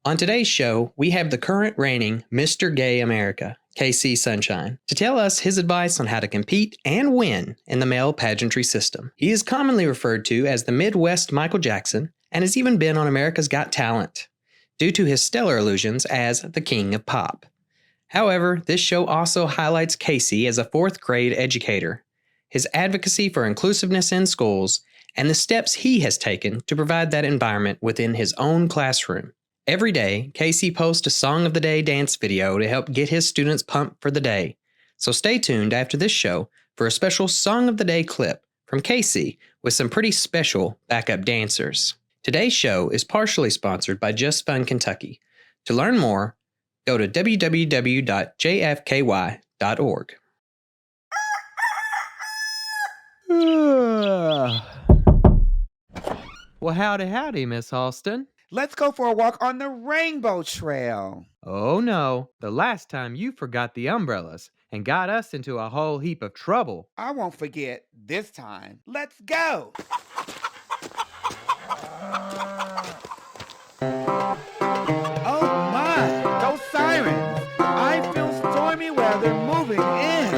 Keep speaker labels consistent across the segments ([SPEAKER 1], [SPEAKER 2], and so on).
[SPEAKER 1] On today's show, we have the current reigning Mr. Gay America, KC Sunshine, to tell us his advice on how to compete and win in the male pageantry system. He is commonly referred to as the Midwest Michael Jackson and has even been on America's Got Talent, due to his stellar illusions as the King of Pop. However, this show also highlights Casey as a fourth grade educator, his advocacy for inclusiveness in schools, and the steps he has taken to provide that environment within his own classroom. Every day, Casey posts a Song of the Day dance video to help get his students pumped for the day. So stay tuned after this show for a special Song of the Day clip from Casey with some pretty special backup dancers. Today's show is partially sponsored by Just Fun Kentucky. To learn more, go to www.jfky.org. Well, howdy, Miss Halston.
[SPEAKER 2] Let's go for a walk on the Rainbow Trail.
[SPEAKER 1] Oh no, the last time you forgot the umbrellas and got us into a whole heap of trouble.
[SPEAKER 2] I won't forget this time. Let's go. Oh my, those sirens. I feel stormy weather moving in.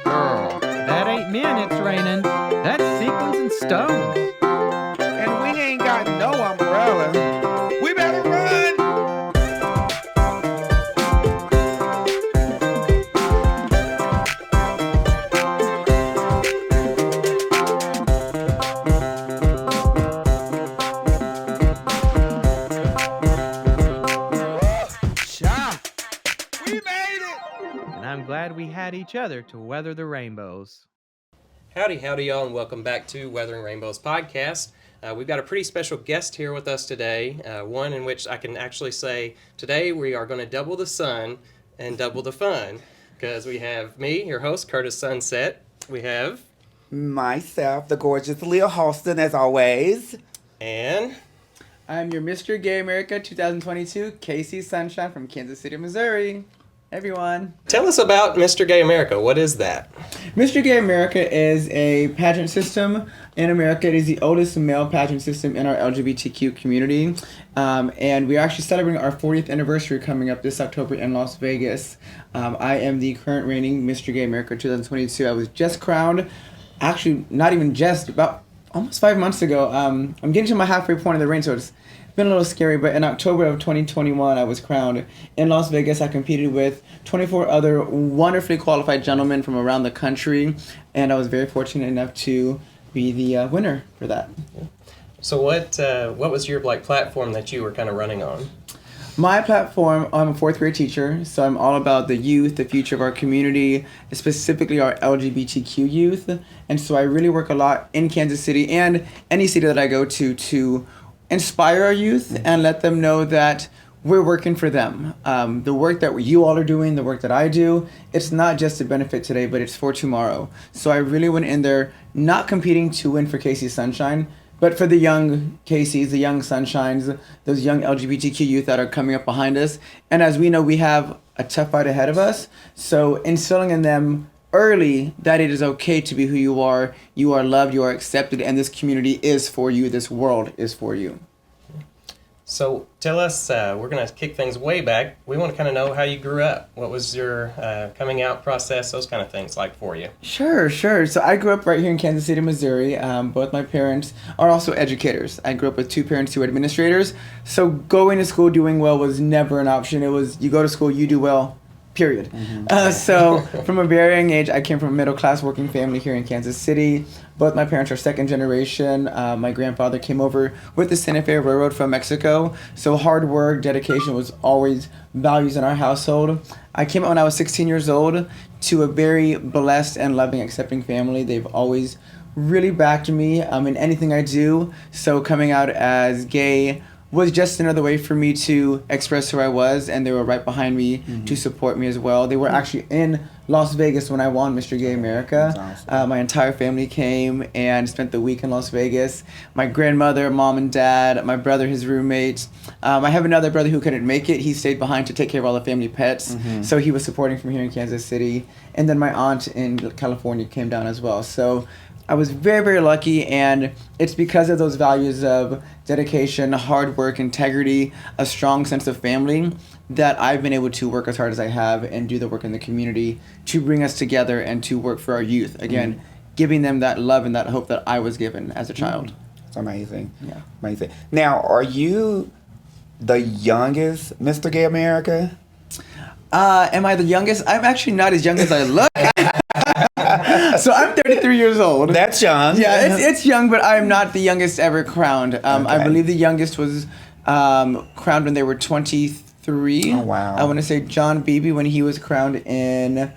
[SPEAKER 1] Girl, that ain't men it's raining. That's sequins and stones.
[SPEAKER 2] And we ain't got no umbrella. We better run. We made it.
[SPEAKER 1] And I'm glad we had each other to weather the rainbows.
[SPEAKER 3] Howdy, y'all, and welcome back to Weathering Rainbows podcast. We've got a pretty special guest here with us today, one in which I can actually say today we are going to double the sun and double the fun, because we have me, your host, Kurtis Sunset. We have...
[SPEAKER 2] Myself, the gorgeous Leah Halston, as always.
[SPEAKER 3] And...
[SPEAKER 4] I'm your Mr. Gay America 2022, KC Sunshine from Kansas City, Missouri. Everyone.
[SPEAKER 3] Tell us about Mr. Gay America. What is that?
[SPEAKER 4] Mr. Gay America is a pageant system in America. It is the oldest male pageant system in our LGBTQ community. And we are actually celebrating our 40th anniversary coming up this October in Las Vegas. I am the current reigning Mr. Gay America 2022. I was just crowned, actually not even just, about almost 5 months ago. I'm getting to my halfway point of the reign, so it's been a little scary, but in October of 2021, I was crowned in Las Vegas. I competed with 24 other wonderfully qualified gentlemen from around the country, and I was very fortunate enough to be the winner for that.
[SPEAKER 3] So what was your platform that you were kind of running on?
[SPEAKER 4] My platform, I'm a fourth grade teacher, so I'm all about the youth, the future of our community, specifically our LGBTQ youth, and so I really work a lot in Kansas City and any city that I go to inspire our youth and let them know that we're working for them. The work that you all are doing, the work that I do, it's not just to benefit today, but it's for tomorrow. So I really went in there not competing to win for KC Sunshine, but for the young KCs, the young Sunshines, those young LGBTQ youth that are coming up behind us. And as we know, we have a tough fight ahead of us. So instilling in them early that it is okay to be who you are loved, you are accepted, and this community is for you, this world is for you.
[SPEAKER 3] So tell us, we're going to kick things way back. We want to kind of know how you grew up. What was your coming out process, those kind of things like for you?
[SPEAKER 4] Sure. So I grew up right here in Kansas City, Missouri. Both my parents are also educators. I grew up with two parents who were administrators. So going to school, doing well was never an option. It was, you go to school, you do well, period.
[SPEAKER 3] Mm-hmm.
[SPEAKER 4] So from a very young age, I came from a middle-class working family here in Kansas City. Both my parents are second generation. My grandfather came over with the Santa Fe Railroad from Mexico. So hard work, dedication was always values in our household. I came out when I was 16 years old to a very blessed and loving, accepting family. They've always really backed me in anything I do. So coming out as gay was just another way for me to express who I was, and they were right behind me to support me as well. They were actually in Las Vegas when I won Mr. Gay America.
[SPEAKER 5] That's awesome.
[SPEAKER 4] My entire family came and spent the week in Las Vegas. My grandmother, mom and dad, my brother, his roommates. I have another brother who couldn't make it. He stayed behind to take care of all the family pets. So he was supporting from here in Kansas City. And then my aunt in California came down as well. So I was very, very lucky, and it's because of those values of dedication, hard work, integrity, a strong sense of family that I've been able to work as hard as I have and do the work in the community to bring us together and to work for our youth. Again, giving them that love and that hope that I was given as a child.
[SPEAKER 5] It's amazing.
[SPEAKER 4] Yeah.
[SPEAKER 5] Amazing. Now, are you the youngest Mr. Gay America?
[SPEAKER 4] Am I the youngest? I'm actually not as young as I look. So I'm 33 years old.
[SPEAKER 5] That's young.
[SPEAKER 4] Yeah, it's young, but I'm not the youngest ever crowned. I believe the youngest was crowned when they were 23.
[SPEAKER 5] Oh, wow.
[SPEAKER 4] I want to say John Beebe when he was crowned in,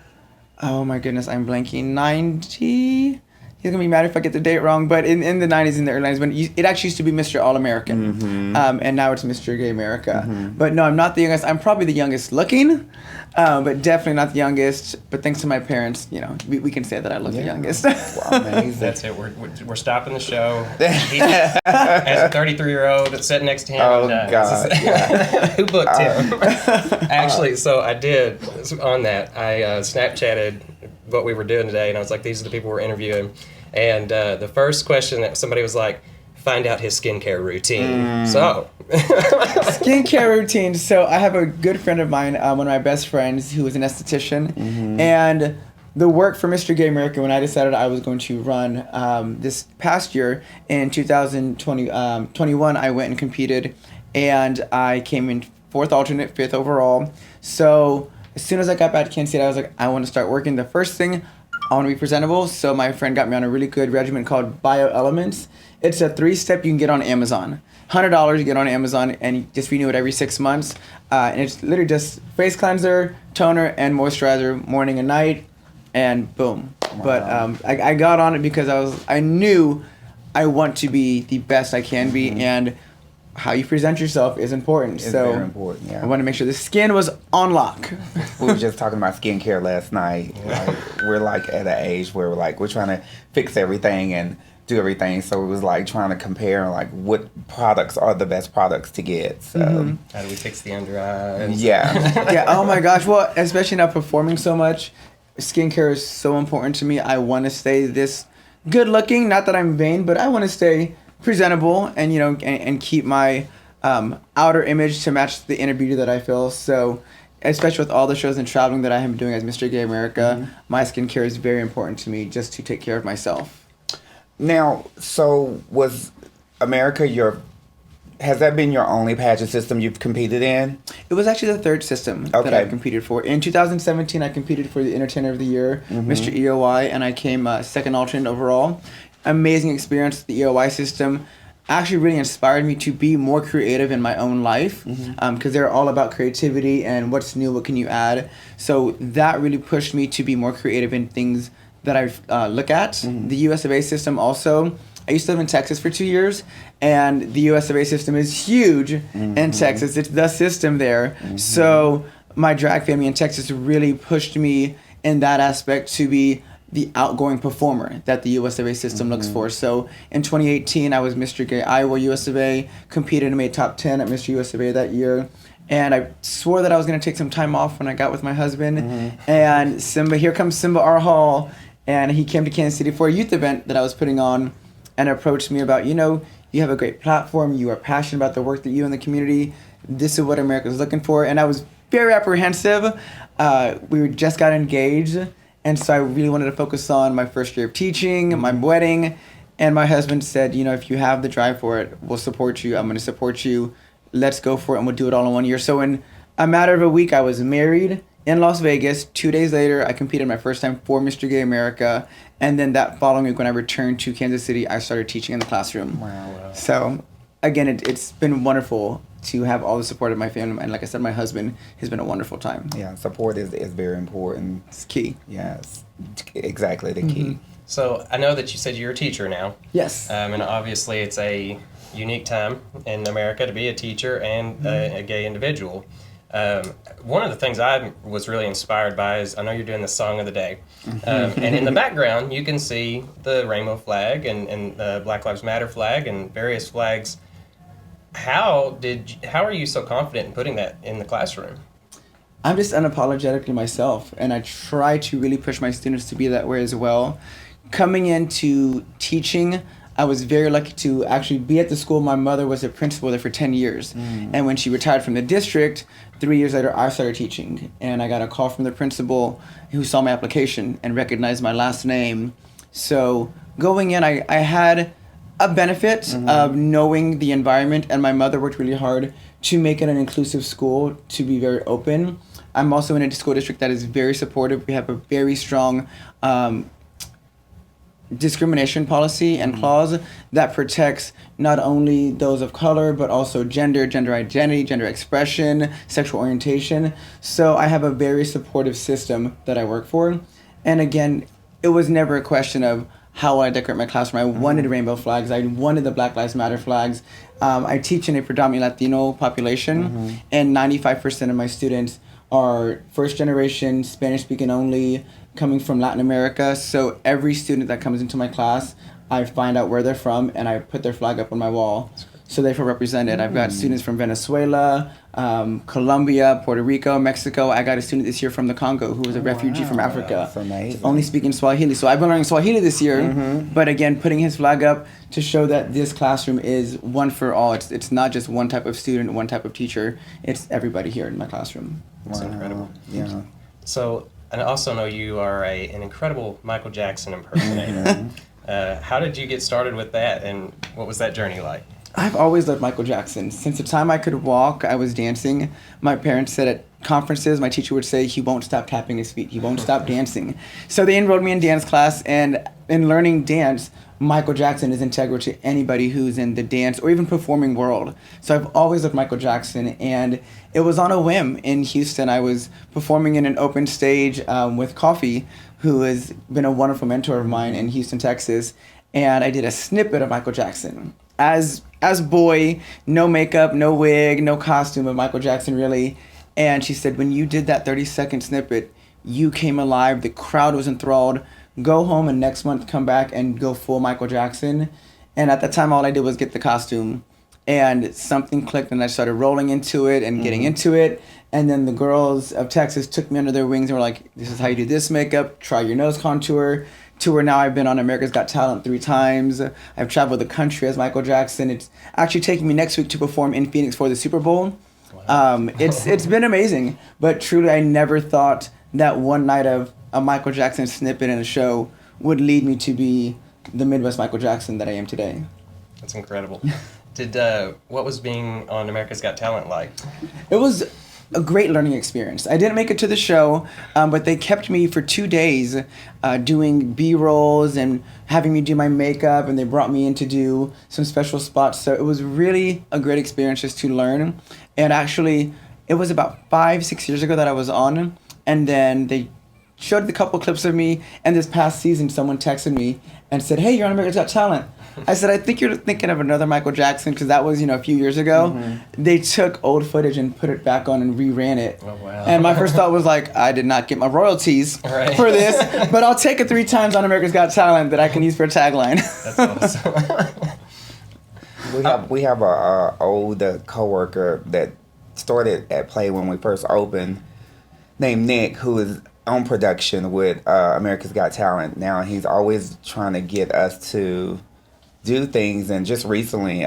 [SPEAKER 4] oh my goodness, I'm blanking, 90? He's going to be mad if I get the date wrong, but in the 90s, in the early 90s, when it actually used to be Mr. All-American, and now it's Mr. Gay America. But no, I'm not the youngest. I'm probably the youngest looking, but definitely not the youngest. But thanks to my parents, you know, we can say that I look the youngest.
[SPEAKER 5] Wow, amazing.
[SPEAKER 3] That's it. We're stopping the show. He, as a 33-year-old sitting next to him.
[SPEAKER 5] Oh,
[SPEAKER 3] and,
[SPEAKER 5] God. Yeah.
[SPEAKER 3] Who booked him? Actually, so I did on that. I Snapchatted what we were doing today, and I was like, these are the people we're interviewing. And the first question that somebody was like, find out his skincare routine. So
[SPEAKER 4] Skincare routine. So I have a good friend of mine, one of my best friends, who is an esthetician, and the work for Mr. Gay America, when I decided I was going to run this past year in 2021, I went and competed, and I came in 4th alternate, 5th overall. So as soon as I got back to Kansas City, I was like, I want to start working. The first thing, I want to be presentable. So my friend got me on a really good regimen called Bioelements. It's a 3-step you can get on Amazon. $100 you get on Amazon, and you just renew it every 6 months. And it's literally just face cleanser, toner, and moisturizer morning and night, and boom.
[SPEAKER 5] Wow.
[SPEAKER 4] But I got on it because I knew I want to be the best I can be, and how you present yourself is important.
[SPEAKER 5] It's
[SPEAKER 4] so
[SPEAKER 5] very important, yeah.
[SPEAKER 4] I want to make sure the skin was on lock.
[SPEAKER 5] We were just talking about skincare last night. Like, we're like at an age where we're trying to fix everything and do everything. So it was like trying to compare like what products are the best products to get. So
[SPEAKER 3] how do we fix the under eyes?
[SPEAKER 5] yeah.
[SPEAKER 4] Yeah, oh my gosh. Well, especially now performing so much, skincare is so important to me. I want to stay this good looking. Not that I'm vain, but I want to stay presentable and, you know, and keep my outer image to match the inner beauty that I feel. So especially with all the shows and traveling that I have been doing as Mr. Gay America, my skincare is very important to me just to take care of myself.
[SPEAKER 5] Now, so was America has that been your only pageant system you've competed in?
[SPEAKER 4] It was actually the third system that I've competed for. In 2017, I competed for the Entertainer of the Year, Mr. EOY, and I came 2nd alternate overall. Amazing experience. The EOY system actually really inspired me to be more creative in my own life, because they're all about creativity and what's new, what can you add. So that really pushed me to be more creative in things that I look at. The USofA system also, I used to live in Texas for 2 years, and the USofA system is huge in Texas. It's the system there. So my drag family in Texas really pushed me in that aspect to be the outgoing performer that the USofA system looks for. So in 2018, I was Mr. Gay Iowa USofA, competed and made top 10 at Mr. USofA that year. And I swore that I was going to take some time off when I got with my husband. And here comes Simba R. Hall, and he came to Kansas City for a youth event that I was putting on and approached me about, you know, you have a great platform, you are passionate about the work that you and the community, this is what America's looking for. And I was very apprehensive. We just got engaged, and so I really wanted to focus on my first year of teaching, my wedding, and my husband said, you know, if you have the drive for it, we'll support you, I'm going to support you, let's go for it, and we'll do it all in 1 year. So in a matter of a week, I was married in Las Vegas. 2 days later, I competed my first time for Mr. Gay America. And then that following week, when I returned to Kansas City, I started teaching in the classroom.
[SPEAKER 5] Wow.
[SPEAKER 4] So again, it's been wonderful to have all the support of my family. And like I said, my husband has been a wonderful time.
[SPEAKER 5] Yeah, support is very important.
[SPEAKER 4] It's key.
[SPEAKER 5] Yes, exactly the key.
[SPEAKER 3] So I know that you said you're a teacher now.
[SPEAKER 4] Yes.
[SPEAKER 3] And obviously it's a unique time in America to be a teacher and a gay individual. One of the things I was really inspired by is I know you're doing the song of the day, and in the background you can see the rainbow flag and the Black Lives Matter flag and various flags. How are you so confident in putting that in the classroom?
[SPEAKER 4] I'm just unapologetically myself, and I try to really push my students to be that way as well. Coming into teaching, I was very lucky to actually be at the school. My mother was a principal there for 10 years. And when she retired from the district, 3 years later, I started teaching. And I got a call from the principal who saw my application and recognized my last name. So going in, I had a benefit of knowing the environment, and my mother worked really hard to make it an inclusive school, to be very open. I'm also in a school district that is very supportive. We have a very strong discrimination policy and clause that protects not only those of color, but also gender identity, gender expression, sexual orientation. So I have a very supportive system that I work for. And again, it was never a question of how I decorate my classroom. I wanted rainbow flags. I wanted the Black Lives Matter flags. I teach in a predominantly Latino population, and 95% of my students are first generation, Spanish speaking only, coming from Latin America. So every student that comes into my class, I find out where they're from and I put their flag up on my wall so they feel represented. I've got students from Venezuela, Colombia, Puerto Rico, Mexico. I got a student this year from the Congo who was a refugee from Africa.
[SPEAKER 5] That's amazing.
[SPEAKER 4] Only speaking Swahili. So I've been learning Swahili this year, but again, putting his flag up to show that this classroom is one for all. It's not just one type of student, one type of teacher. It's everybody here in my classroom.
[SPEAKER 3] That's incredible.
[SPEAKER 5] Yeah.
[SPEAKER 3] So, and I also know you are an incredible Michael Jackson impersonator. How did you get started with that, and what was that journey like?
[SPEAKER 4] I've always loved Michael Jackson. Since the time I could walk, I was dancing. My parents said at conferences, my teacher would say, he won't stop tapping his feet. He won't stop dancing. So they enrolled me in dance class, and in learning dance, Michael Jackson is integral to anybody who's in the dance or even performing world. So I've always loved Michael Jackson, and it was on a whim in Houston. I was performing in an open stage with Coffee, who has been a wonderful mentor of mine in Houston, Texas, and I did a snippet of Michael Jackson. As boy, no makeup, no wig, no costume of Michael Jackson really. And she said, when you did that 30-second snippet, you came alive, the crowd was enthralled. Go home and next month come back and go full Michael Jackson. And at the time, all I did was get the costume. And something clicked and I started rolling into it and getting into it. And then the girls of Texas took me under their wings and were like, this is how you do this makeup, try your nose contour. To where now I've been on America's Got Talent 3 times. I've traveled the country as Michael Jackson. It's actually taking me next week to perform in Phoenix for the Super Bowl. Wow. It's been amazing, but truly I never thought that one night of a Michael Jackson snippet in a show would lead me to be the Midwest Michael Jackson that I am today.
[SPEAKER 3] That's incredible. What was being on America's Got Talent like?
[SPEAKER 4] It was a great learning experience. I didn't make it to the show, but they kept me for 2 days doing B-rolls and having me do my makeup, and they brought me in to do some special spots. So it was really a great experience just to learn. And actually, it was about 5-6 years ago that I was on, and then they showed a couple clips of me, and this past season someone texted me and said, hey, you're on America's Got Talent. I said, I think you're thinking of another Michael Jackson, because that was, a few years ago. They took old footage and put it back on and reran it. Oh, wow. And my first thought was like, I did not get my royalties for this, but I'll take it 3 times on America's Got Talent that I can use for a tagline.
[SPEAKER 3] That's awesome.
[SPEAKER 5] We have a old coworker that started at Play when we first opened, named Nick, who is on production with America's Got Talent. Now he's always trying to get us to do things, and just recently,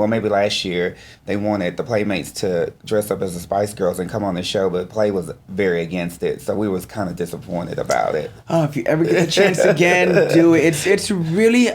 [SPEAKER 5] maybe last year, they wanted the Playmates to dress up as the Spice Girls and come on the show, but Play was very against it, so we was kind of disappointed about it.
[SPEAKER 4] Oh, if you ever get a chance again, do it. It's really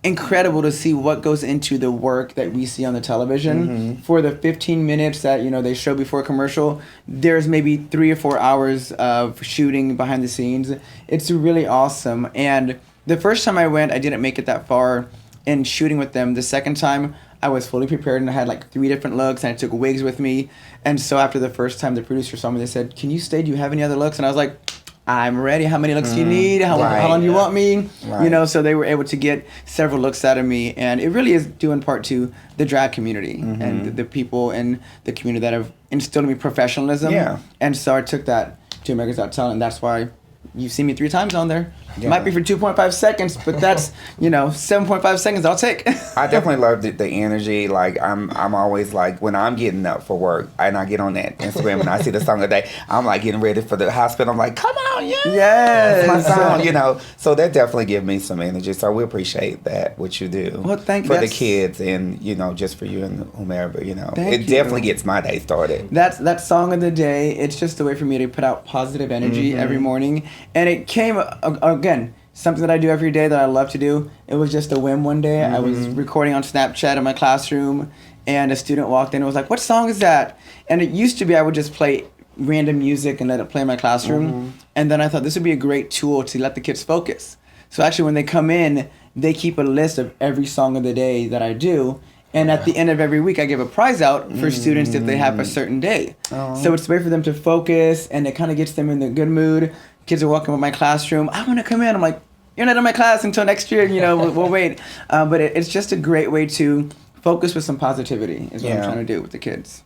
[SPEAKER 4] incredible to see what goes into the work that we see on the television. For the 15 minutes that they show before a commercial, there's maybe 3 or 4 hours of shooting behind the scenes. It's really awesome. And the first time I went, I didn't make it that far in shooting with them. The second time, I was fully prepared and I had like 3 different looks, and I took wigs with me. And so after the first time, the producer saw me, they said, can you stay? Do you have any other looks? And I was like, I'm ready. How many looks do you need? How
[SPEAKER 5] Right.
[SPEAKER 4] long do you want me?
[SPEAKER 5] Right.
[SPEAKER 4] So they were able to get several looks out of me. And it really is due in part to the drag community and the people in the community that have instilled in me professionalism.
[SPEAKER 5] Yeah.
[SPEAKER 4] And so I took that to America's Got Talent, and that's why you've seen me 3 times on there.
[SPEAKER 5] Yeah.
[SPEAKER 4] Might be for 2.5 seconds, but that's 7.5 seconds I'll take.
[SPEAKER 5] I definitely love the energy. Like I'm always like when I'm getting up for work and I get on that Instagram and I see the song of the day, I'm like getting ready for the hospital. I'm like, come on, yeah,
[SPEAKER 4] Yes.
[SPEAKER 5] that's my song, So that definitely gives me some energy. So we appreciate that what you do.
[SPEAKER 4] Well, thank you.
[SPEAKER 5] For the kids and just for you and whomever.
[SPEAKER 4] Thank
[SPEAKER 5] It
[SPEAKER 4] you.
[SPEAKER 5] definitely gets my day started.
[SPEAKER 4] That's that song of the day. It's just a way for me to put out positive energy every morning, and it came again. Something that I do every day that I love to do. It was just a whim one day. I was recording on Snapchat in my classroom, and a student walked in and was like, "What song is that?" And it used to be I would just play random music and let it play in my classroom. And then I thought this would be a great tool to let the kids focus. So actually when they come in, they keep a list of every song of the day that I do. And at the end of every week, I give a prize out for students if they have a certain day. So it's a way for them to focus, and it kind of gets them in the good mood. Kids are walking in my classroom. I want to come in. I'm like, you're not in my class until next year. We'll wait. But it's just a great way to focus with some positivity is what I'm trying to do with the kids.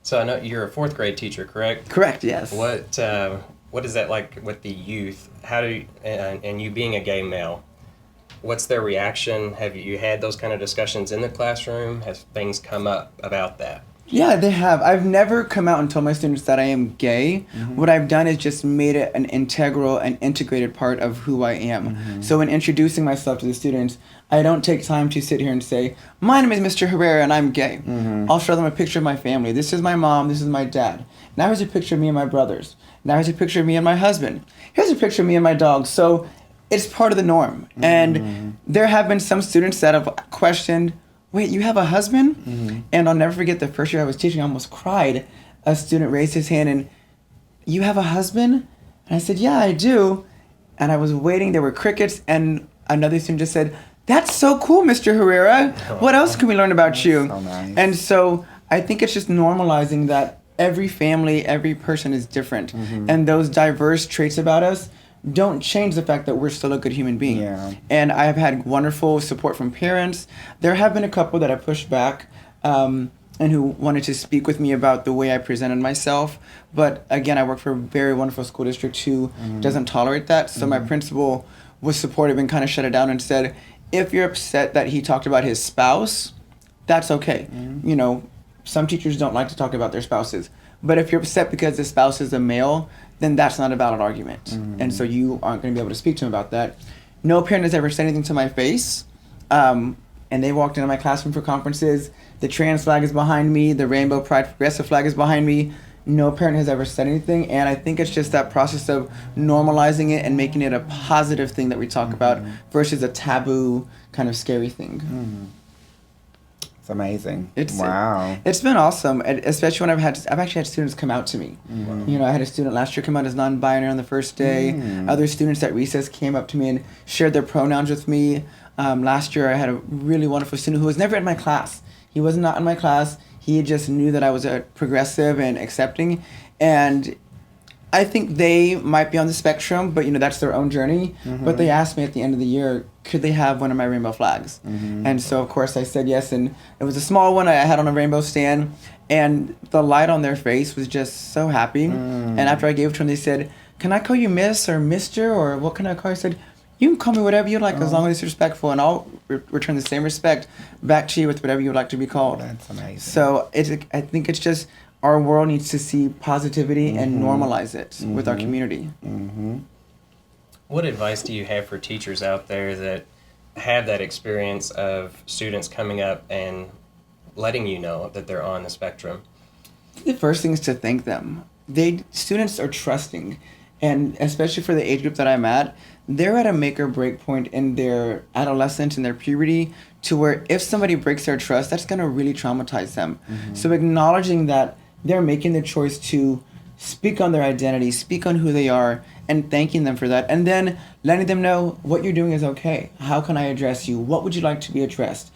[SPEAKER 3] So I know you're a 4th grade teacher, correct?
[SPEAKER 4] Correct, yes.
[SPEAKER 3] What is that like with the youth? How do you, and you being a gay male, what's their reaction? Have you had those kind of discussions in the classroom? Has things come up about that?
[SPEAKER 4] Yeah, they have. I've never come out and told my students that I am gay. What I've done is just made it an integral and integrated part of who I am. So in introducing myself to the students, I don't take time to sit here and say, my name is Mr. Herrera and I'm gay. I'll show them a picture of my family. This is my mom, this is my dad. Now here's a picture of me and my brothers. Now here's a picture of me and my husband. Here's a picture of me and my dog. So it's part of the norm. And there have been some students that have questioned, wait, you have a husband? And I'll never forget the first year I was teaching, I almost cried. A student raised his hand and, you have a husband? And I said, yeah, I do. And I was waiting, there were crickets, and another student just said, that's so cool, Mr. Herrera. What else can we learn about you?
[SPEAKER 5] So nice.
[SPEAKER 4] And so I think it's just normalizing that every family, every person is different. And those diverse traits about us don't change the fact that we're still a good human being.
[SPEAKER 5] Yeah.
[SPEAKER 4] And I have had wonderful support from parents. There have been a couple that have pushed back and who wanted to speak with me about the way I presented myself. But again, I work for a very wonderful school district who doesn't tolerate that. So my principal was supportive and kind of shut it down and said, if you're upset that he talked about his spouse, that's okay. Some teachers don't like to talk about their spouses. But if you're upset because the spouse is a male, then that's not a valid argument. And so you aren't going to be able to speak to him about that. No parent has ever said anything to my face. And they walked into my classroom for conferences. The trans flag is behind me. The Rainbow Pride Progressive flag is behind me. No parent has ever said anything. And I think it's just that process of normalizing it and making it a positive thing that we talk about versus a taboo kind of scary thing.
[SPEAKER 5] It's amazing.
[SPEAKER 4] Wow. It's been awesome, especially when I've actually had students come out to me. I had a student last year come out as non-binary on the first day. Other students at recess came up to me and shared their pronouns with me. Last year I had a really wonderful student who was never in my class. He was not in my class. He just knew that I was a progressive and accepting. And I think they might be on the spectrum, but that's their own journey. But they asked me at the end of the year, could they have one of my rainbow flags? And so of course I said yes, and it was a small one I had on a rainbow stand, and the light on their face was just so happy. And after I gave it to them, they said, can I call you Miss or Mr. or what can I call you? I said, you can call me whatever you like as long as it's respectful, and I'll return the same respect back to you with whatever you would like to be called.
[SPEAKER 5] That's amazing.
[SPEAKER 4] So I think it's just our world needs to see positivity and normalize it with our community.
[SPEAKER 3] What advice do you have for teachers out there that have that experience of students coming up and letting you know that they're on the spectrum?
[SPEAKER 4] The first thing is to thank them. Students are trusting, and especially for the age group that I'm at, they're at a make or break point in their adolescence and their puberty to where if somebody breaks their trust, that's going to really traumatize them. So acknowledging that they're making the choice to speak on their identity, speak on who they are, and thanking them for that. And then letting them know what you're doing is okay. How can I address you? What would you like to be addressed?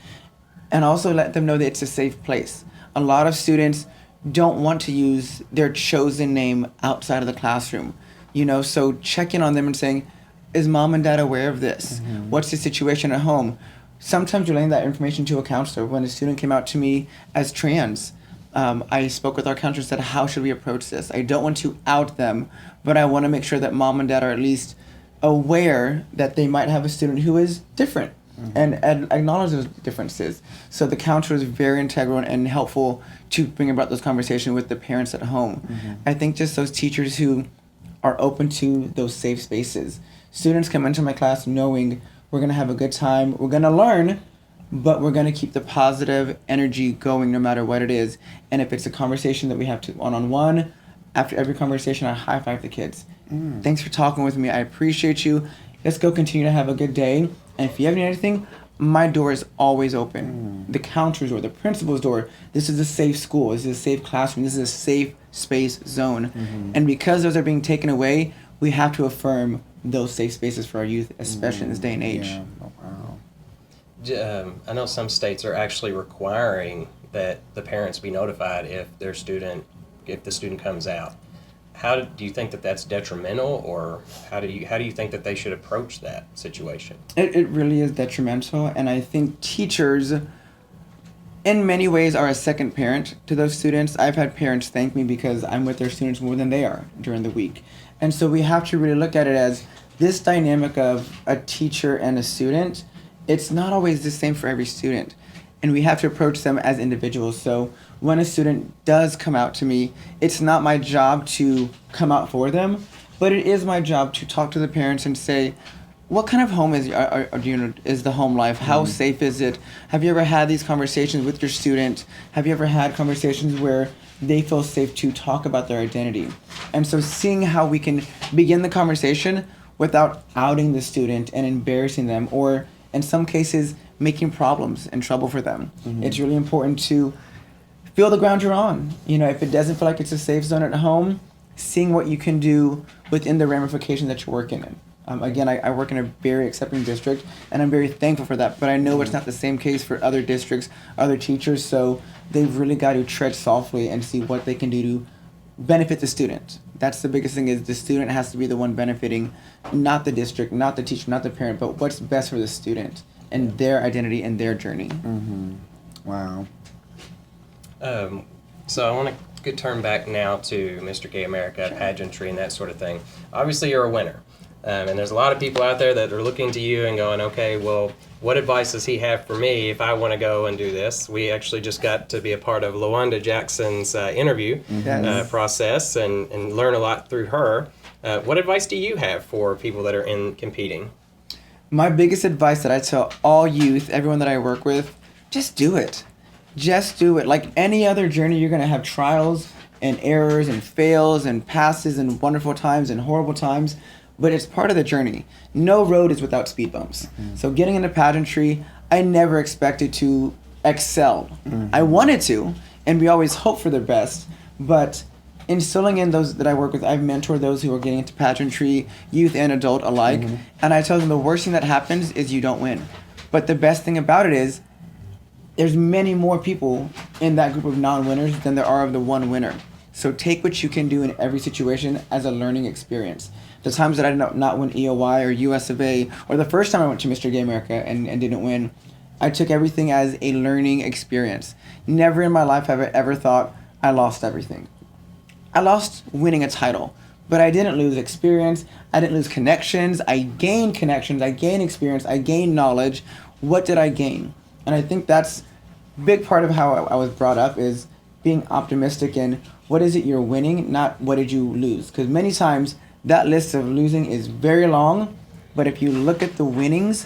[SPEAKER 4] And also let them know that it's a safe place. A lot of students don't want to use their chosen name outside of the classroom. So check in on them and saying, is mom and dad aware of this? What's the situation at home? Sometimes relaying that information to a counselor. When a student came out to me as trans, I spoke with our counselor and said, how should we approach this? I don't want to out them, but I want to make sure that mom and dad are at least aware that they might have a student who is different and acknowledge those differences. So the counselor is very integral and helpful to bring about those conversations with the parents at home. I think just those teachers who are open to those safe spaces. Students come into my class knowing we're going to have a good time, we're going to learn, but we're going to keep the positive energy going no matter what it is. And if it's a conversation that we have to one-on-one, after every conversation, I high-five the kids. Thanks for talking with me. I appreciate you. Let's go continue to have a good day. And if you have anything, my door is always open. The counselor's door, the principal's door. This is a safe school. This is a safe classroom. This is a safe space zone. And because those are being taken away, we have to affirm those safe spaces for our youth, especially in this day and age.
[SPEAKER 5] Yeah. Oh, wow.
[SPEAKER 3] I know some states are actually requiring that the parents be notified if the student comes out. How do you think that that's detrimental, or how do you think that they should approach that situation?
[SPEAKER 4] It really is detrimental, and I think teachers, in many ways, are a second parent to those students. I've had parents thank me because I'm with their students more than they are during the week. And so we have to really look at it as this dynamic of a teacher and a student. It's not always the same for every student. And we have to approach them as individuals. So when a student does come out to me, it's not my job to come out for them, but it is my job to talk to the parents and say, what kind of home is the home life? How safe is it? Have you ever had these conversations with your student? Have you ever had conversations where they feel safe to talk about their identity? And so seeing how we can begin the conversation without outing the student and embarrassing them, or in some cases, making problems and trouble for them. It's really important to feel the ground you're on. If it doesn't feel like it's a safe zone at home, seeing what you can do within the ramifications that you're working in. Again, I work in a very accepting district, and I'm very thankful for that. But I know it's not the same case for other districts, other teachers, so they've really got to tread softly and see what they can do to benefit the student. That's the biggest thing, is the student has to be the one benefiting, not the district, not the teacher, not the parent, but what's best for the student and their identity and their journey.
[SPEAKER 5] Wow.
[SPEAKER 3] So I want to turn back now to Mr. Gay America, pageantry, and that sort of thing. Obviously, you're a winner. And there's a lot of people out there that are looking to you and going, okay, well, what advice does he have for me if I want to go and do this? We actually just got to be a part of LaWanda Jackson's interview process and learn a lot through her. What advice do you have for people that are in competing?
[SPEAKER 4] My biggest advice that I tell all youth, everyone that I work with, just do it. Just do it. Like any other journey, you're going to have trials and errors and fails and passes and wonderful times and horrible times, but it's part of the journey. No road is without speed bumps. So getting into pageantry, I never expected to excel. I wanted to, and we always hope for the best, but instilling in those that I work with, I've mentored those who are getting into pageantry, youth and adult alike, and I tell them the worst thing that happens is you don't win. But the best thing about it is there's many more people in that group of non-winners than there are of the one winner. So take what you can do in every situation as a learning experience. The times that I did not win EOY or USofA, or the first time I went to Mr. Gay America and didn't win, I took everything as a learning experience. Never in my life have I ever thought I lost everything. I lost winning a title, but I didn't lose experience. I didn't lose connections. I gained connections. I gained experience. I gained knowledge. What did I gain? And I think that's a big part of how I was brought up, is being optimistic in what is it you're winning, not what did you lose. Because many times that list of losing is very long, but if you look at the winnings,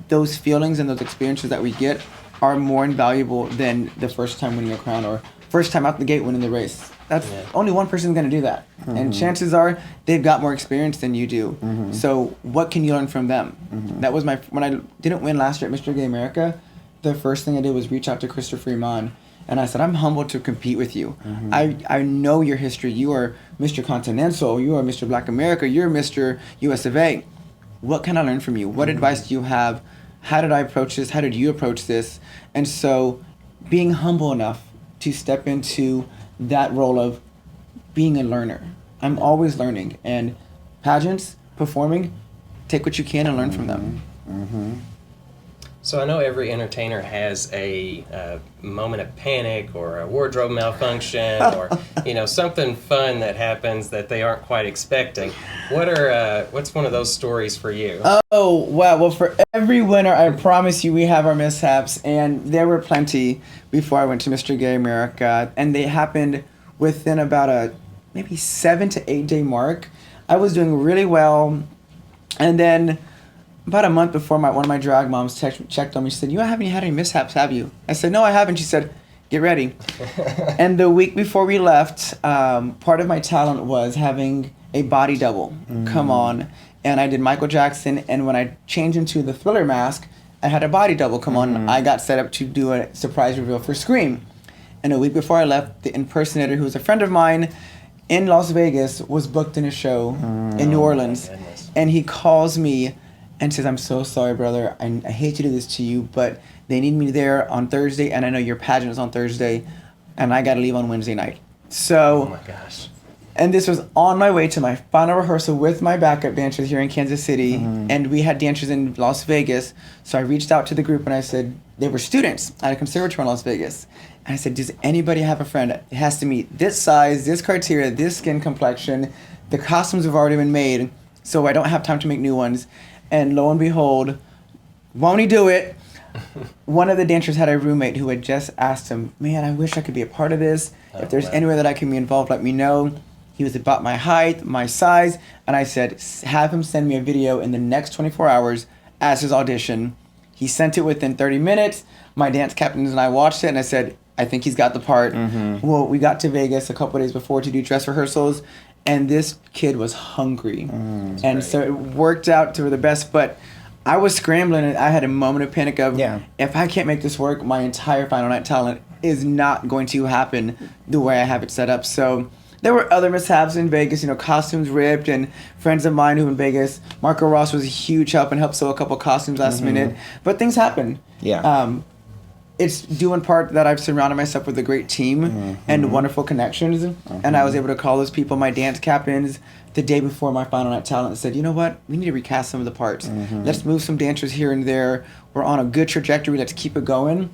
[SPEAKER 4] those feelings and those experiences that we get are more invaluable than the first time winning a crown or first time out the gate winning the race. That's only one person's going to do that. And chances are they've got more experience than you do. So what can you learn from them? That was when I didn't win last year at Mr. Gay America, the first thing I did was reach out to Christopher Iman. And I said, I'm humbled to compete with you. I know your history. You are Mr. Continental. You are Mr. Black America. You're Mr. USofA. What can I learn from you? What advice do you have? How did I approach this? How did you approach this? And so being humble enough to step into that role of being a learner. I'm always learning. And pageants, performing, take what you can and learn from them.
[SPEAKER 3] So I know every entertainer has a moment of panic or a wardrobe malfunction or something fun that happens that they aren't quite expecting. What's one of those stories for you?
[SPEAKER 4] Oh wow! Well, for every winner, I promise you, we have our mishaps, and there were plenty before I went to Mr. Gay America, and they happened within about a maybe 7 to 8 day mark. I was doing really well, and then about a month before, one of my drag moms checked on me. She said, "You haven't had any mishaps, have you?" I said, "No, I haven't." She said, "Get ready." And the week before we left, part of my talent was having a body double come on. And I did Michael Jackson. And when I changed into the Thriller mask, I had a body double come on. I got set up to do a surprise reveal for Scream. And a week before I left, the impersonator, who was a friend of mine in Las Vegas, was booked in a show in New Orleans. And he calls me and says, "I'm so sorry, brother. I hate to do this to you, but they need me there on Thursday, and I know your pageant is on Thursday, and I got to leave on Wednesday night." So,
[SPEAKER 3] oh my gosh.
[SPEAKER 4] And this was on my way to my final rehearsal with my backup dancers here in Kansas City, and we had dancers in Las Vegas. So I reached out to the group and I said, they were students at a conservatory in Las Vegas. And I said, "Does anybody have a friend? It has to meet this size, this criteria, this skin complexion. The costumes have already been made, so I don't have time to make new ones." And lo and behold, won't he do it? One of the dancers had a roommate who had just asked him, "Man, I wish I could be a part of this. If there's anywhere that I can be involved, let me know." He was about my height, my size, and I said, "Have him send me a video in the next 24 hours as his audition." He sent it within 30 minutes. My dance captains and I watched it, and I said, "I think he's got the part." Well, we got to Vegas a couple of days before to do dress rehearsals, and this kid was hungry. And so it worked out to the best, but I was scrambling, and I had a moment of panic of, if I can't make this work, my entire final night talent is not going to happen the way I have it set up. So there were other mishaps in Vegas, costumes ripped, and friends of mine who in Vegas, Marco Ross was a huge help and helped sew a couple costumes last minute, but things happen. It's due in part that I've surrounded myself with a great team and wonderful connections, and I was able to call those people my dance captains the day before my final night talent and said, "You know what, we need to recast some of the parts. Let's move some dancers here and there. We're on a good trajectory, let's keep it going."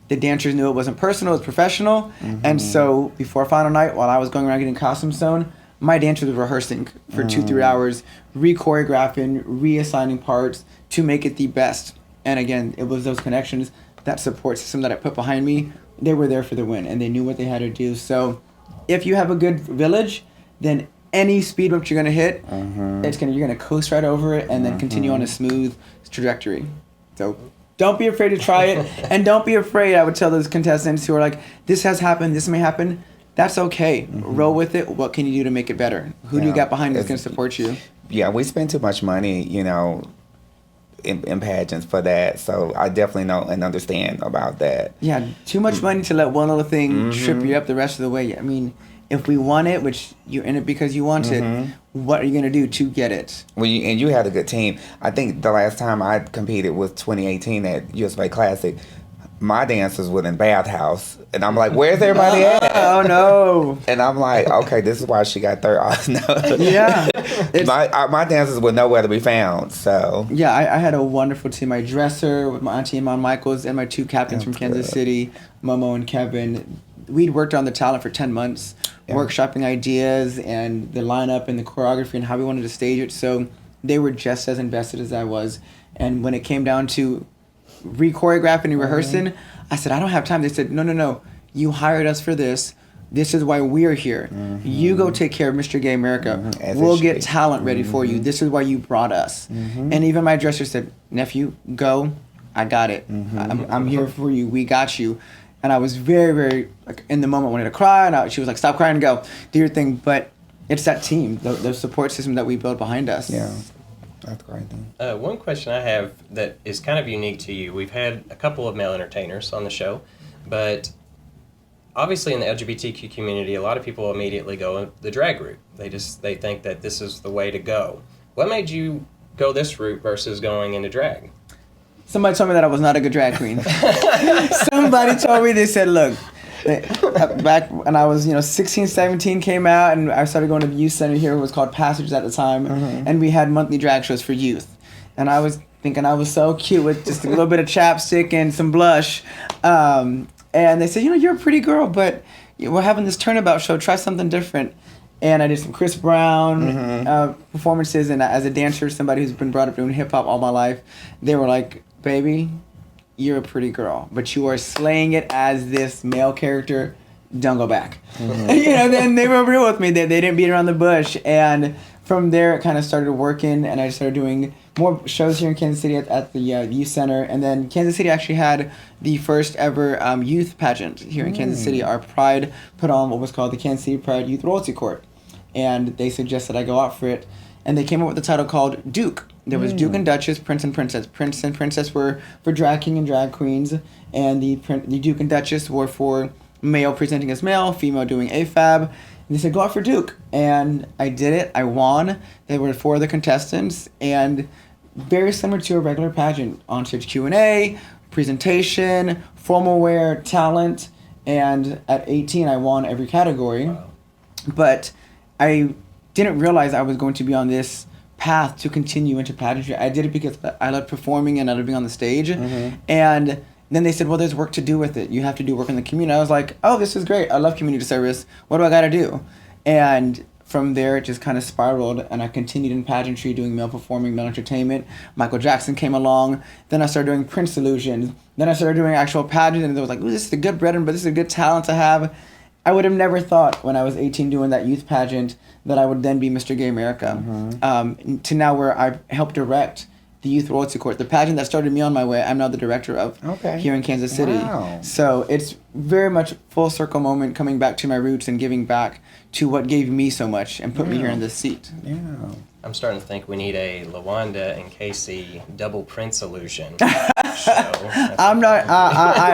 [SPEAKER 4] The dancers knew it wasn't personal, it was professional, and so before final night, while I was going around getting costumes sewn, my dancers were rehearsing for 2-3 hours, re-choreographing, reassigning parts to make it the best. And again, it was those connections, that support system that I put behind me. They were there for the win, and they knew what they had to do. So if you have a good village, then any speed bump you're going to hit, you're going to coast right over it and then continue on a smooth trajectory. So don't be afraid to try it, and don't be afraid, I would tell those contestants who are like, "This has happened, this may happen." That's okay. Roll with it. What can you do to make it better? Who do you got behind that's going to support you?
[SPEAKER 5] Yeah, we spend too much money, in pageants for that. So I definitely know and understand about that.
[SPEAKER 4] Yeah, too much money to let one little thing trip you up the rest of the way. I mean, if we want it, which you're in it because you want it, what are you going to do to get it?
[SPEAKER 5] Well, you had a good team. I think the last time I competed was 2018 at USofA Classic. My dancers were in bathhouse, and I'm like, "Where's everybody at?"
[SPEAKER 4] Oh no!
[SPEAKER 5] And I'm like, "Okay, this is why she got third." No.
[SPEAKER 4] Yeah,
[SPEAKER 5] my dancers were nowhere to be found. So
[SPEAKER 4] yeah, I had a wonderful team. My dresser with my auntie Iman Michaels and my two captains from Kansas City, Momo and Kevin. We'd worked on the talent for 10 months, workshopping ideas and the lineup and the choreography and how we wanted to stage it. So they were just as invested as I was. And when it came down to re-choreographing and rehearsing, I said, "I don't have time." They said, No. You hired us for this. This is why we're here. You go take care of Mr. Gay America. We'll get talent ready for you. This is why you brought us. And even my dresser said, "Nephew, go. I got it. I'm here for you. We got you." And I was very, very, in the moment, wanted to cry. And she was like, "Stop crying and go. Do your thing." But it's that team, the support system that we built behind us.
[SPEAKER 5] Yeah. That's great.
[SPEAKER 3] One question I have that is kind of unique to you. We've had a couple of male entertainers on the show, but obviously in the LGBTQ community, a lot of people immediately go the drag route. They think that this is the way to go. What made you go this route versus going into drag?
[SPEAKER 4] Somebody told me that I was not a good drag queen. Somebody told me, they said, "Look, Back when I was, 16, 17 came out, and I started going to the youth center here. It was called Passage at the time, and we had monthly drag shows for youth. And I was thinking I was so cute with just a little bit of chapstick and some blush. And they said, you're a pretty girl, but we're having this turnabout show. Try something different. And I did some Chris Brown performances. And as a dancer, somebody who's been brought up doing hip hop all my life, they were like, baby, you're a pretty girl, but you are slaying it as this male character. Don't go back. Then they were real with me. They didn't beat around the bush. And from there, it kind of started working, and I started doing more shows here in Kansas City at the youth center. And then Kansas City actually had the first ever youth pageant here in Kansas City. Our Pride put on what was called the Kansas City Pride Youth Royalty Court. And they suggested I go out for it. And they came up with the title called Duke. There was Duke and Duchess, Prince and Princess. Prince and Princess were for drag king and drag queens. And the Duke and Duchess were for male presenting as male, female doing AFAB. And they said, go out for Duke. And I did it. I won. There were 4 other contestants. And very similar to a regular pageant. On-stage Q&A, presentation, formal wear, talent. And at 18, I won every category. Wow. But I didn't realize I was going to be on this path to continue into pageantry. I did it because I loved performing and I loved being on the stage. And then they said, well, there's work to do with it. You have to do work in the community. I was like, oh, this is great. I love community service. What do I got to do? And from there, it just kind of spiraled, and I continued in pageantry, doing male performing, male entertainment. Michael Jackson came along. Then I started doing Prince illusions. Then I started doing actual pageant, and it was like, ooh, this is a good bread, but this is a good talent to have. I would have never thought when I was 18 doing that youth pageant that I would then be Mr. Gay America. To now where I helped direct the Youth Royalty Court, the pageant that started me on my way, I'm now the director of here in Kansas City. Wow. So it's very much full circle moment, coming back to my roots and giving back to what gave me so much and put me here in this seat.
[SPEAKER 5] Yeah.
[SPEAKER 3] I'm starting to think we need a LaWanda and Casey double Prince illusion show. I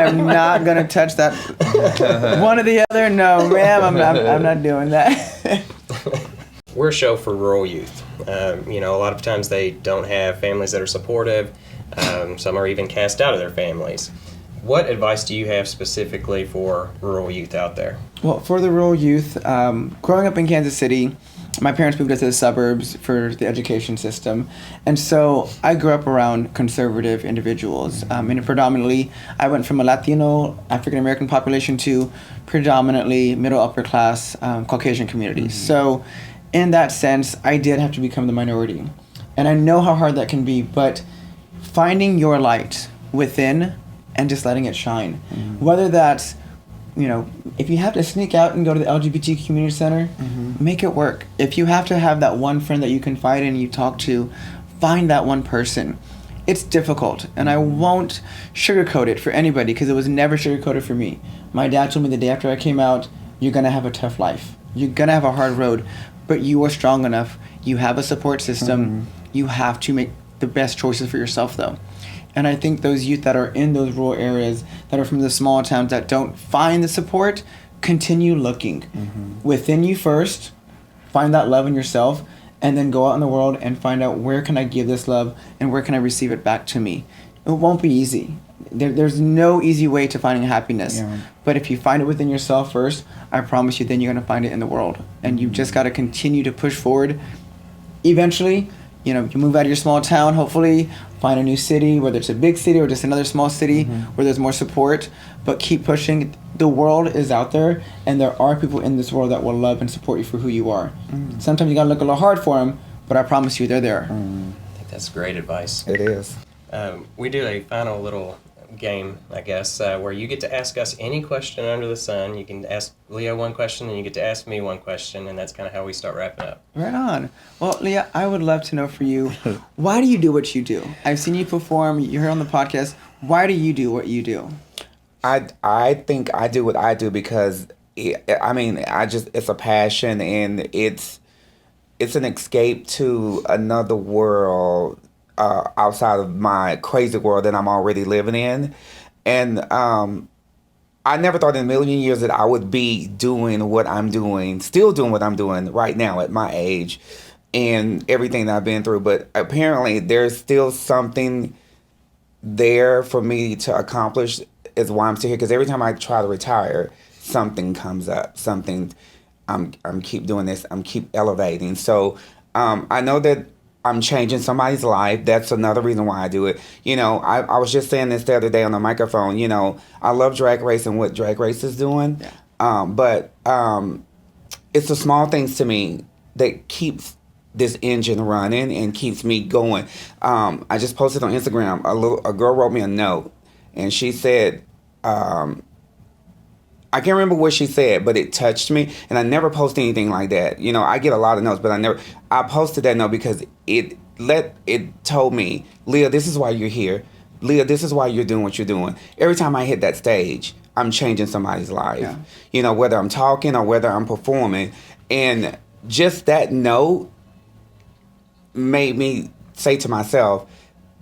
[SPEAKER 4] am not gonna touch that. One or the other. No, ma'am. I'm not doing that.
[SPEAKER 3] We're a show for rural youth. A lot of times they don't have families that are supportive. Some are even cast out of their families. What advice do you have specifically for rural youth out there?
[SPEAKER 4] Well, for the rural youth, growing up in Kansas City, my parents moved us to the suburbs for the education system. And so I grew up around conservative individuals. And predominantly, I went from a Latino, African-American population to predominantly middle upper class Caucasian communities. So in that sense, I did have to become the minority. And I know how hard that can be, but finding your light within and just letting it shine. Whether that's, if you have to sneak out and go to the LGBT community center, make it work. If you have to have that one friend that you confide in and you talk to, find that one person. It's difficult, and I won't sugarcoat it for anybody because it was never sugarcoated for me. My dad told me the day after I came out, you're going to have a tough life. You're going to have a hard road, but you are strong enough. You have a support system. You have to make the best choices for yourself, though. And I think those youth that are in those rural areas, that are from the small towns that don't find the support, continue looking within you first, find that love in yourself, and then go out in the world and find out where can I give this love and where can I receive it back to me. It won't be easy. There's no easy way to finding happiness. But if you find it within yourself first, I promise you then you're going to find it in the world. And you just got to continue to push forward. Eventually, you move out of your small town, hopefully find a new city, whether it's a big city or just another small city where there's more support, but keep pushing. The world is out there, and there are people in this world that will love and support you for who you are. Sometimes you gotta look a little hard for them, but I promise you they're there.
[SPEAKER 3] I think that's great advice.
[SPEAKER 5] It is.
[SPEAKER 3] We do a final little game, I guess, where you get to ask us any question under the sun. You can ask Leah one question, and you get to ask me one question, and that's kind of how we start wrapping up.
[SPEAKER 4] Right on. Well, Leah, I would love to know for you, why do you do what you do? I've seen you perform, you heard on the podcast. Why do you do what you do?
[SPEAKER 5] I think I do what I do because, it's a passion, and it's an escape to another world outside of my crazy world that I'm already living in. And I never thought in a million years that I would be doing what I'm doing, still doing what I'm doing right now at my age and everything that I've been through. But apparently there's still something there for me to accomplish is why I'm still here. Because every time I try to retire, something comes up, something. I'm keep doing this. I'm keep elevating. So I know that I'm changing somebody's life. That's another reason why I do it. You know, I was just saying this the other day on the microphone. You know, I love Drag Race and what Drag Race is doing. Yeah. But it's the small things to me that keeps this engine running and keeps me going. I just posted on Instagram. A girl wrote me a note, and she said, I can't remember what she said, but it touched me. And I never post anything like that. You know, I get a lot of notes, but I posted that note because it told me, Leah, this is why you're here. Leah, this is why you're doing what you're doing. Every time I hit that stage, I'm changing somebody's life. Yeah. You know, whether I'm talking or whether I'm performing. And just that note made me say to myself,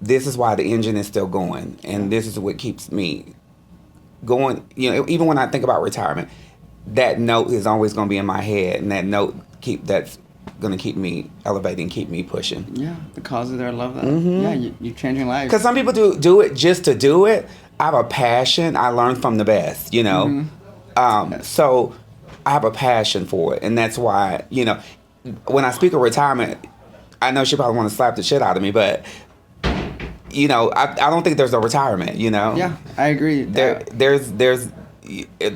[SPEAKER 5] this is why the engine is still going. And this is what keeps me going. You know, even when I think about retirement, that note is always going to be in my head. And that note that's going to keep me elevating, keep me pushing.
[SPEAKER 4] Yeah, the cause of their love that. Mm-hmm. Yeah, you're changing lives.
[SPEAKER 5] Because some people do it just to do it. I have a passion. I learned from the best, you know. Mm-hmm. So I have a passion for it. And that's why, you know, when I speak of retirement, I know she probably want to slap the shit out of me, but, you know, I don't think there's a retirement, you know.
[SPEAKER 4] Yeah, I agree.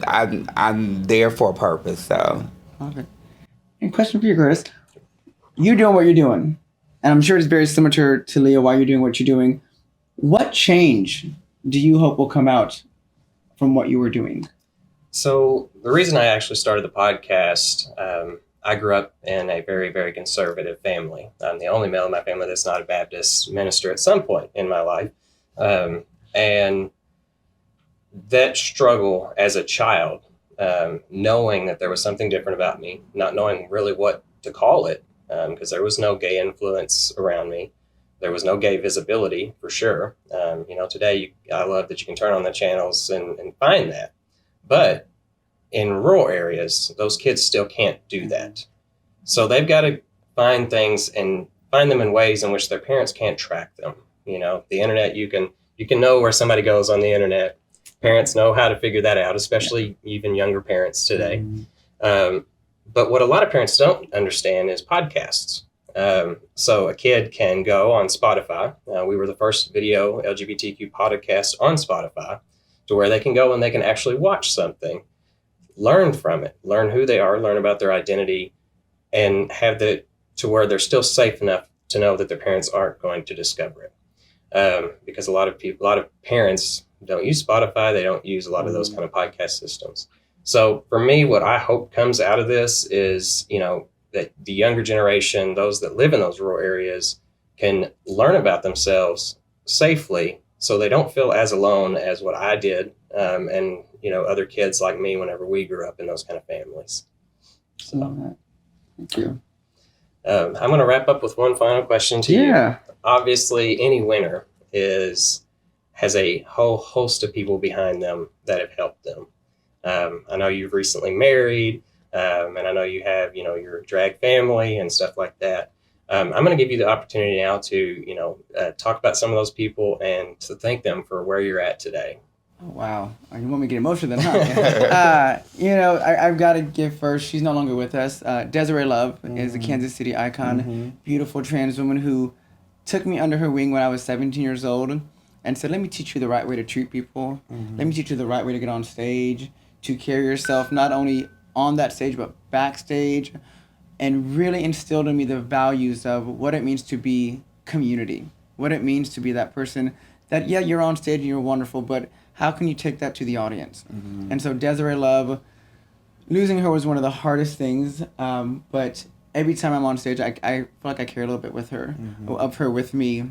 [SPEAKER 5] I'm there for a purpose, so.
[SPEAKER 4] Okay. And question for you, Kurtis. You're doing what you're doing, and I'm sure it's very similar to Leah, why you're doing what you're doing. What change do you hope will come out from what you were doing?
[SPEAKER 3] So the reason I actually started the podcast, I grew up in a very, very conservative family. I'm the only male in my family that's not a Baptist minister at some point in my life. And that struggle as a child, knowing that there was something different about me, not knowing really what to call it, because there was no gay influence around me. There was no gay visibility, for sure. You know, today, I love that you can turn on the channels and find that. But in rural areas, those kids still can't do that. So they've got to find things and find them in ways in which their parents can't track them. You know, the internet, you can know where somebody goes on the internet. Parents know how to figure that out, especially even younger parents today. Mm-hmm. But what a lot of parents don't understand is podcasts. So a kid can go on Spotify. We were the first video LGBTQ podcast on Spotify, to where they can go and they can actually watch something, learn from it, learn who they are, learn about their identity, and have to where they're still safe enough to know that their parents aren't going to discover it. Because a lot of parents don't use Spotify. They don't use a lot of those kind of podcast systems. So for me, what I hope comes out of this is, you know, that the younger generation, those that live in those rural areas, can learn about themselves safely, so they don't feel as alone as what I did, and, you know, other kids like me whenever we grew up in those kind of families. So,
[SPEAKER 4] thank you.
[SPEAKER 3] I'm going to wrap up with one final question to you. Obviously, any winner has a whole host of people behind them that have helped them. I know you've recently married, and I know you have, you know, your drag family and stuff like that. I'm going to give you the opportunity now to, you know, talk about some of those people and to thank them for where you're at today.
[SPEAKER 4] Oh, wow. You want me to get emotional then, huh? You know, I've got to give first, she's no longer with us. Desiree Love is a Kansas City icon, beautiful trans woman who took me under her wing when I was 17 years old and said, let me teach you the right way to treat people. Let me teach you the right way to get on stage, to carry yourself not only on that stage, but backstage, and really instilled in me the values of what it means to be community, what it means to be that person that, yeah, you're on stage and you're wonderful, but how can you take that to the audience? And so Desiree Love, losing her was one of the hardest things, but every time I'm on stage, I feel like I carry a little bit with her, of her with me.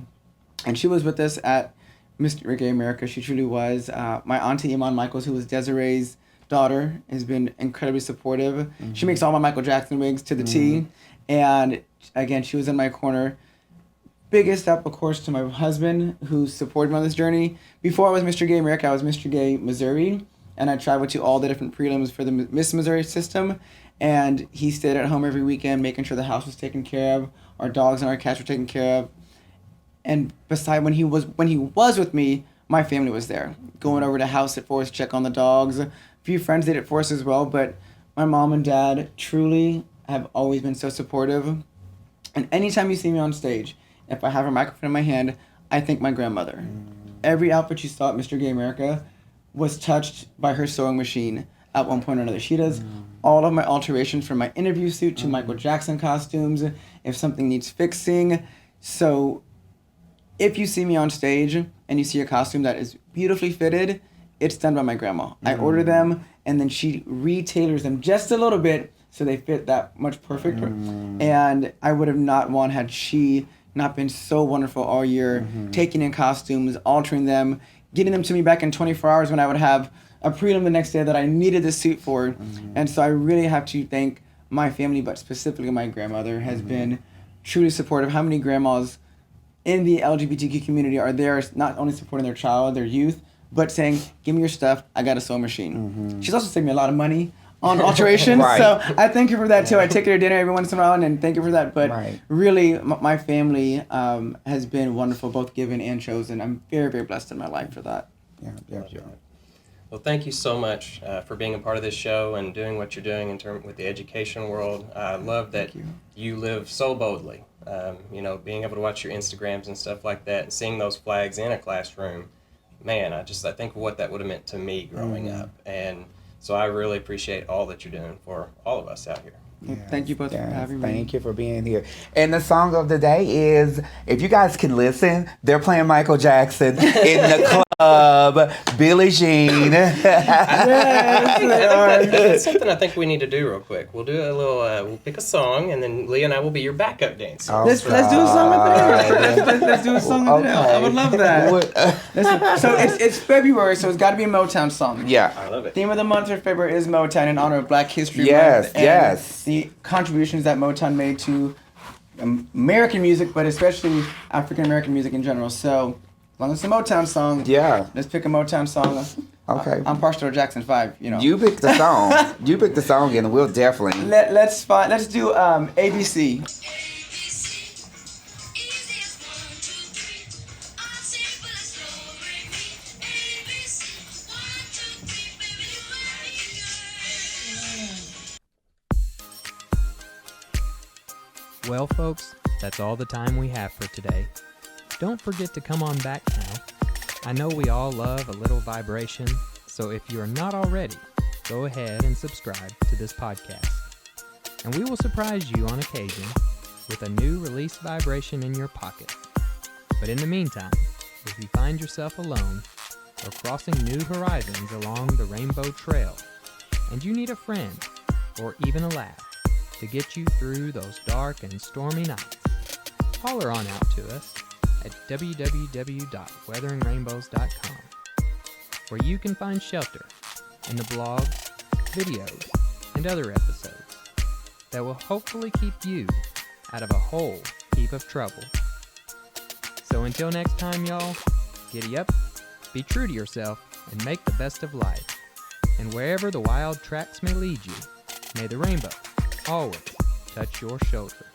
[SPEAKER 4] And she was with us at Mr. Gay America. She truly was. My auntie, Iman Michaels, who was Desiree's daughter, has been incredibly supportive. She makes all my Michael Jackson wigs to the T. And again, she was in my corner. Biggest up, of course, to my husband, who supported me on this journey. Before I was Mr. Gay America, I was Mr. Gay Missouri, and I traveled to all the different prelims for the Miss Missouri system. And he stayed at home every weekend, making sure the house was taken care of, our dogs and our cats were taken care of. And beside when he was with me, my family was there, going over to house at Forest, check on the dogs, few friends did it for us as well, but my mom and dad truly have always been so supportive. And anytime you see me on stage, if I have a microphone in my hand, I thank my grandmother. Every outfit you saw at Mr. Gay America was touched by her sewing machine at one point or another. She does all of my alterations from my interview suit to Michael Jackson costumes, if something needs fixing. So if you see me on stage and you see a costume that is beautifully fitted, it's done by my grandma. I order them, and then she retailers them just a little bit so they fit that much perfect. And I would have not won had she not been so wonderful all year, taking in costumes, altering them, getting them to me back in 24 hours when I would have a prelim the next day that I needed the suit for. And so I really have to thank my family, but specifically my grandmother has been truly supportive. How many grandmas in the LGBTQ community are there not only supporting their child, their youth, but saying, give me your stuff, I got a sewing machine. She's also saved me a lot of money on alterations, so I thank her for that too. I take her to dinner every once in a while and thank her for that, but really my family has been wonderful, both given and chosen. I'm very, very blessed in my life for that.
[SPEAKER 3] Well, thank you so much for being a part of this show and doing what you're doing with the education world. I love that you live so boldly. You know, being able to watch your Instagrams and stuff like that and seeing those flags in a classroom, man, I think of what that would have meant to me growing up. And so I really appreciate all that you're doing for all of us out here.
[SPEAKER 4] Thank you both for having me.
[SPEAKER 5] Thank you for being here. And the song of the day is, if you guys can listen, they're playing Michael Jackson in the club, Billie Jean.
[SPEAKER 3] That's something I think we need to do real quick. We'll do a little, we'll pick a song, and then Leah and I will be your backup dancer.
[SPEAKER 4] Let's do a song at the end. Let's do a song at the end. I would love that. So it's February, so it's got to be a Motown song.
[SPEAKER 5] Yeah.
[SPEAKER 3] I love it.
[SPEAKER 4] Theme of the month for February is Motown in honor of Black History Month.
[SPEAKER 5] Yes.
[SPEAKER 4] The contributions that Motown made to American music, but especially African American music in general. So, as long as it's a Motown song, let's pick a Motown song.
[SPEAKER 5] Okay.
[SPEAKER 4] I'm partial to Jackson 5, you know.
[SPEAKER 5] You pick the song. You pick the song, and we'll definitely.
[SPEAKER 4] Let's do ABC.
[SPEAKER 1] Well, folks, that's all the time we have for today. Don't forget to come on back now. I know we all love a little vibration, so if you are not already, go ahead and subscribe to this podcast. And we will surprise you on occasion with a new release vibration in your pocket. But in the meantime, if you find yourself alone or crossing new horizons along the Rainbow Trail, and you need a friend or even a laugh to get you through those dark and stormy nights, holler on out to us at www.weatheringrainbows.com, where you can find shelter in the blogs, videos, and other episodes that will hopefully keep you out of a whole heap of trouble. So until next time, y'all, giddy up, be true to yourself, and make the best of life. And wherever the wild tracks may lead you, may the rainbow always touch your shoulder.